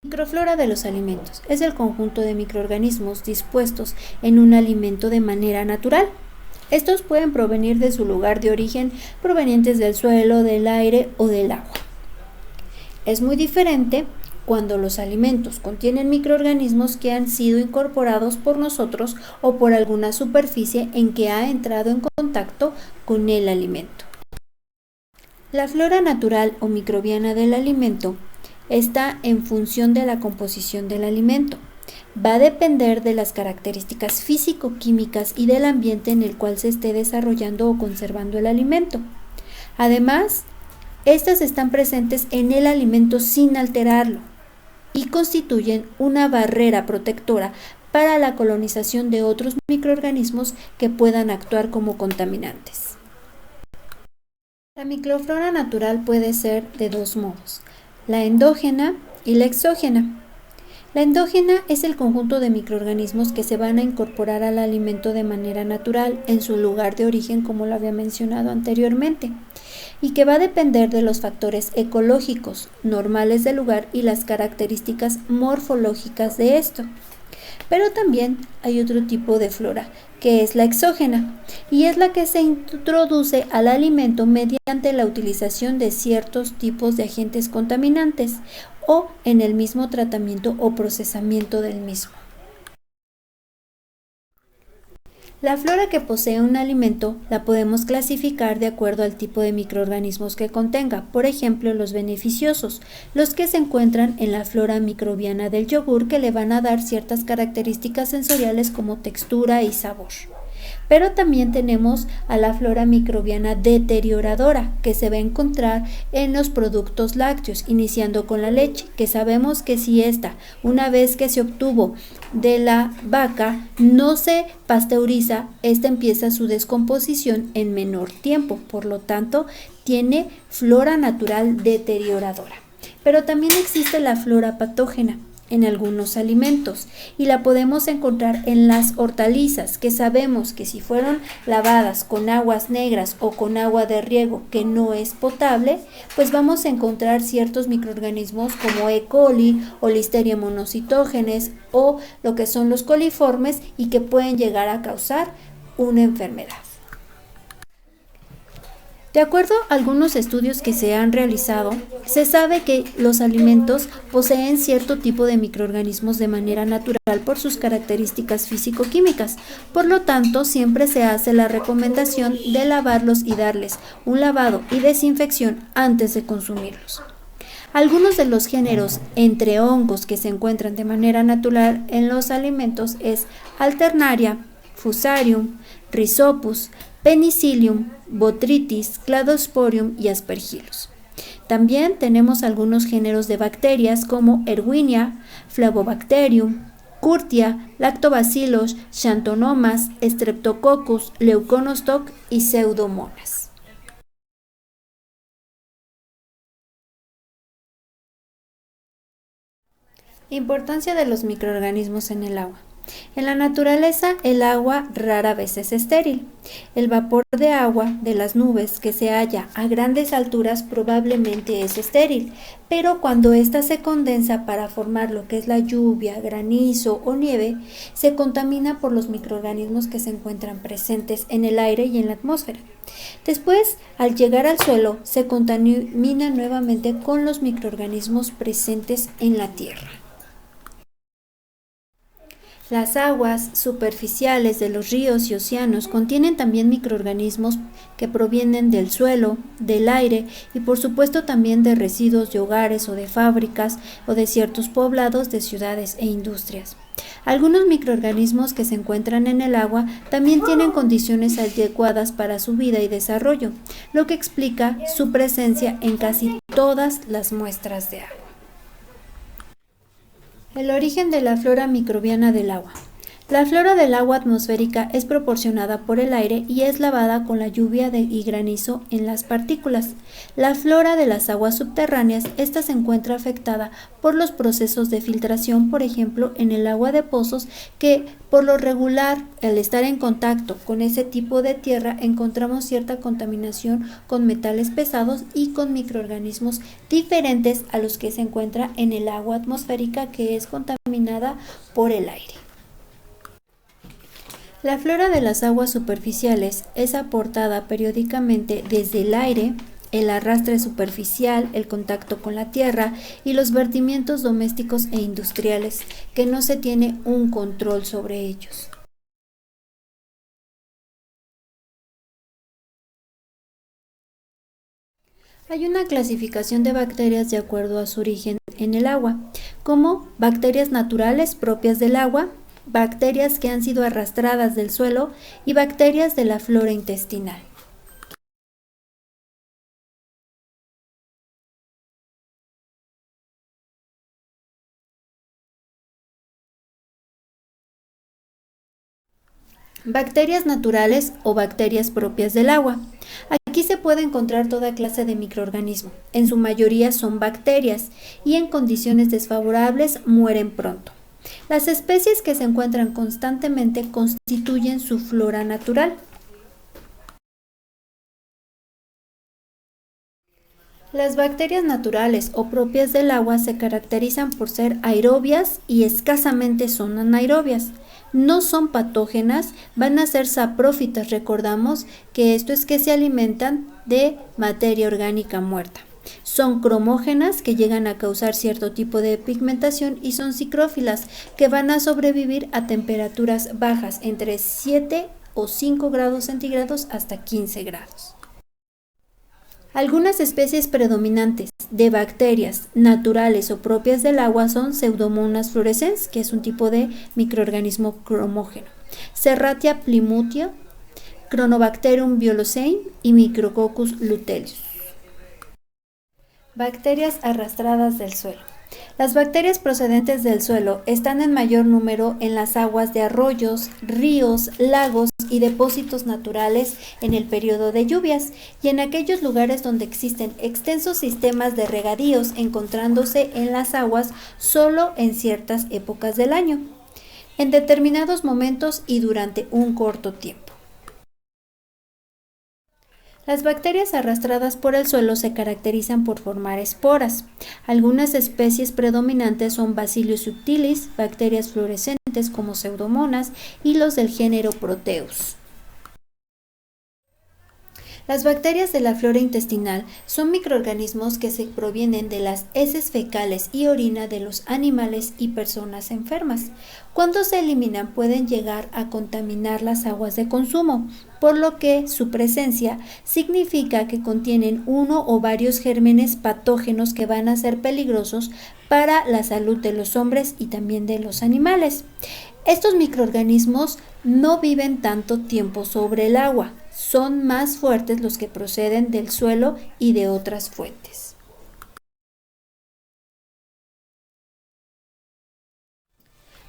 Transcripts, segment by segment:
Microflora de los alimentos es el conjunto de microorganismos dispuestos en un alimento de manera natural. Estos pueden provenir de su lugar de origen, provenientes del suelo, del aire o del agua. Es muy diferente cuando los alimentos contienen microorganismos que han sido incorporados por nosotros o por alguna superficie en que ha entrado en contacto con el alimento. La flora natural o microbiana del alimento está en función de la composición del alimento. Va a depender de las características físico-químicas y del ambiente en el cual se esté desarrollando o conservando el alimento. Además, estas están presentes en el alimento sin alterarlo y constituyen una barrera protectora para la colonización de otros microorganismos que puedan actuar como contaminantes. La microflora natural puede ser de dos modos: la endógena y la exógena. La endógena es el conjunto de microorganismos que se van a incorporar al alimento de manera natural en su lugar de origen, como lo había mencionado anteriormente, y que va a depender de los factores ecológicos normales del lugar y las características morfológicas de esto. Pero también hay otro tipo de flora, que es la exógena, y es la que se introduce al alimento mediante la utilización de ciertos tipos de agentes contaminantes o en el mismo tratamiento o procesamiento del mismo. La flora que posee un alimento la podemos clasificar de acuerdo al tipo de microorganismos que contenga. Por ejemplo, los beneficiosos, los que se encuentran en la flora microbiana del yogur, que le van a dar ciertas características sensoriales como textura y sabor. Pero también tenemos a la flora microbiana deterioradora, que se va a encontrar en los productos lácteos, iniciando con la leche, que sabemos que si esta, una vez que se obtuvo de la vaca, no se pasteuriza, esta empieza su descomposición en menor tiempo, por lo tanto, tiene flora natural deterioradora. Pero también existe la flora patógena en algunos alimentos y la podemos encontrar en las hortalizas, que sabemos que si fueron lavadas con aguas negras o con agua de riego que no es potable, pues vamos a encontrar ciertos microorganismos como E. coli o Listeria monocytogenes o lo que son los coliformes y que pueden llegar a causar una enfermedad. De acuerdo a algunos estudios que se han realizado, se sabe que los alimentos poseen cierto tipo de microorganismos de manera natural por sus características físico-químicas. Por lo tanto, siempre se hace la recomendación de lavarlos y darles un lavado y desinfección antes de consumirlos. Algunos de los géneros entre hongos que se encuentran de manera natural en los alimentos es Alternaria, Fusarium, Rhizopus, Penicillium, Botrytis, Cladosporium y Aspergillus. También tenemos algunos géneros de bacterias como Erwinia, Flavobacterium, Curtia, Lactobacillus, Xanthonomas, Streptococcus, Leuconostoc y Pseudomonas. Importancia de los microorganismos en el agua. En la naturaleza, el agua rara vez es estéril. El vapor de agua de las nubes que se halla a grandes alturas probablemente es estéril, pero cuando ésta se condensa para formar lo que es la lluvia, granizo o nieve, se contamina por los microorganismos que se encuentran presentes en el aire y en la atmósfera. Después, al llegar al suelo, se contamina nuevamente con los microorganismos presentes en la tierra. Las aguas superficiales de los ríos y océanos contienen también microorganismos que provienen del suelo, del aire y por supuesto también de residuos de hogares o de fábricas o de ciertos poblados de ciudades e industrias. Algunos microorganismos que se encuentran en el agua también tienen condiciones adecuadas para su vida y desarrollo, lo que explica su presencia en casi todas las muestras de agua. El origen de la flora microbiana del agua. La flora del agua atmosférica es proporcionada por el aire y es lavada con la lluvia y granizo en las partículas. La flora de las aguas subterráneas, esta se encuentra afectada por los procesos de filtración, por ejemplo, en el agua de pozos, que por lo regular, al estar en contacto con ese tipo de tierra, encontramos cierta contaminación con metales pesados y con microorganismos diferentes a los que se encuentra en el agua atmosférica, que es contaminada por el aire. La flora de las aguas superficiales es aportada periódicamente desde el aire, el arrastre superficial, el contacto con la tierra y los vertimientos domésticos e industriales, que no se tiene un control sobre ellos. Hay una clasificación de bacterias de acuerdo a su origen en el agua, como bacterias naturales propias del agua, bacterias que han sido arrastradas del suelo y bacterias de la flora intestinal. Bacterias naturales o bacterias propias del agua. Aquí se puede encontrar toda clase de microorganismos. En su mayoría son bacterias y en condiciones desfavorables mueren pronto. Las especies que se encuentran constantemente constituyen su flora natural. Las bacterias naturales o propias del agua se caracterizan por ser aerobias y escasamente son anaerobias. No son patógenas, van a ser saprófitas. Recordamos que esto es que se alimentan de materia orgánica muerta. Son cromógenas, que llegan a causar cierto tipo de pigmentación, y son psicrófilas, que van a sobrevivir a temperaturas bajas, entre 7 o 5 grados centígrados hasta 15 grados. Algunas especies predominantes de bacterias naturales o propias del agua son Pseudomonas fluorescens, que es un tipo de microorganismo cromógeno, Serratia plymouthia, Chronobacterium violosein y Micrococcus luteolus. Bacterias arrastradas del suelo. Las bacterias procedentes del suelo están en mayor número en las aguas de arroyos, ríos, lagos y depósitos naturales en el periodo de lluvias, y en aquellos lugares donde existen extensos sistemas de regadíos, encontrándose en las aguas solo en ciertas épocas del año, en determinados momentos y durante un corto tiempo. Las bacterias arrastradas por el suelo se caracterizan por formar esporas. Algunas especies predominantes son Bacillus subtilis, bacterias fluorescentes como Pseudomonas y los del género Proteus. Las bacterias de la flora intestinal son microorganismos que se provienen de las heces fecales y orina de los animales y personas enfermas. Cuando se eliminan, pueden llegar a contaminar las aguas de consumo, por lo que su presencia significa que contienen uno o varios gérmenes patógenos que van a ser peligrosos para la salud de los hombres y también de los animales. Estos microorganismos no viven tanto tiempo sobre el agua, son más fuertes los que proceden del suelo y de otras fuentes.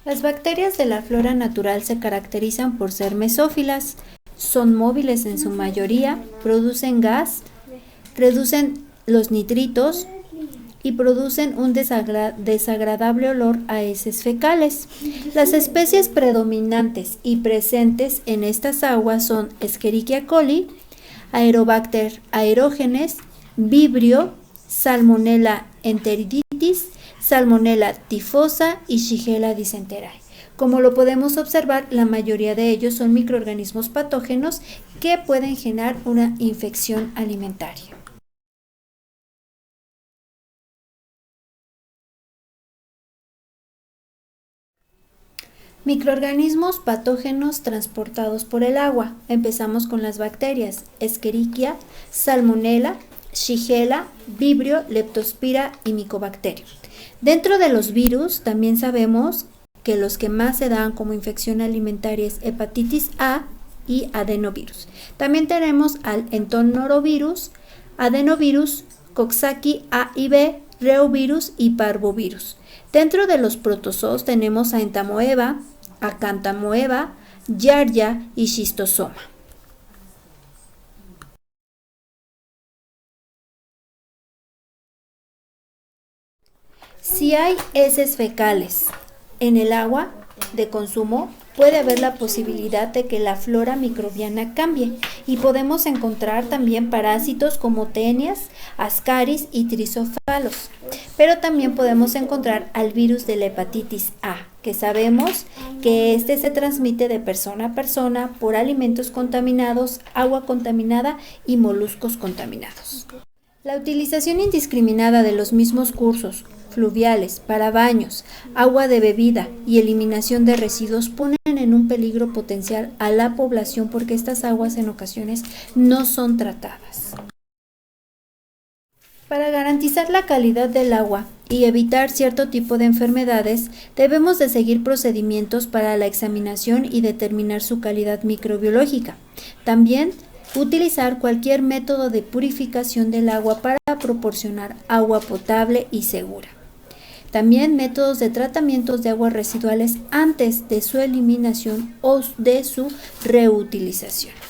Las bacterias de la flora natural se caracterizan por ser mesófilas, son móviles en su mayoría, producen gas, reducen los nitritos y producen un desagradable olor a heces fecales. Las especies predominantes y presentes en estas aguas son Escherichia coli, Aerobacter aerogenes, Vibrio, Salmonella enteriditis, Salmonella typhosa y Shigella dysenteriae. Como lo podemos observar, la mayoría de ellos son microorganismos patógenos que pueden generar una infección alimentaria. Microorganismos patógenos transportados por el agua. Empezamos con las bacterias: Escherichia, Salmonella, Shigella, Vibrio, Leptospira y Mycobacterium. Dentro de los virus también sabemos que los que más se dan como infección alimentaria es hepatitis A y adenovirus. También tenemos al entonorovirus, adenovirus, Coxsackie A y B, reovirus y parvovirus. Dentro de los protozoos tenemos a Entamoeba, Acanthamoeba, Giardia y Schistosoma. Si hay heces fecales en el agua de consumo, puede haber la posibilidad de que la flora microbiana cambie y podemos encontrar también parásitos como tenias, ascaris y trisofalos. Pero también podemos encontrar al virus de la hepatitis A, que sabemos que este se transmite de persona a persona por alimentos contaminados, agua contaminada y moluscos contaminados. La utilización indiscriminada de los mismos cursos fluviales para baños, agua de bebida y eliminación de residuos ponen en un peligro potencial a la población porque estas aguas en ocasiones no son tratadas. Para garantizar la calidad del agua y evitar cierto tipo de enfermedades, debemos de seguir procedimientos para la examinación y determinar su calidad microbiológica. También utilizar cualquier método de purificación del agua para proporcionar agua potable y segura. También métodos de tratamientos de aguas residuales antes de su eliminación o de su reutilización.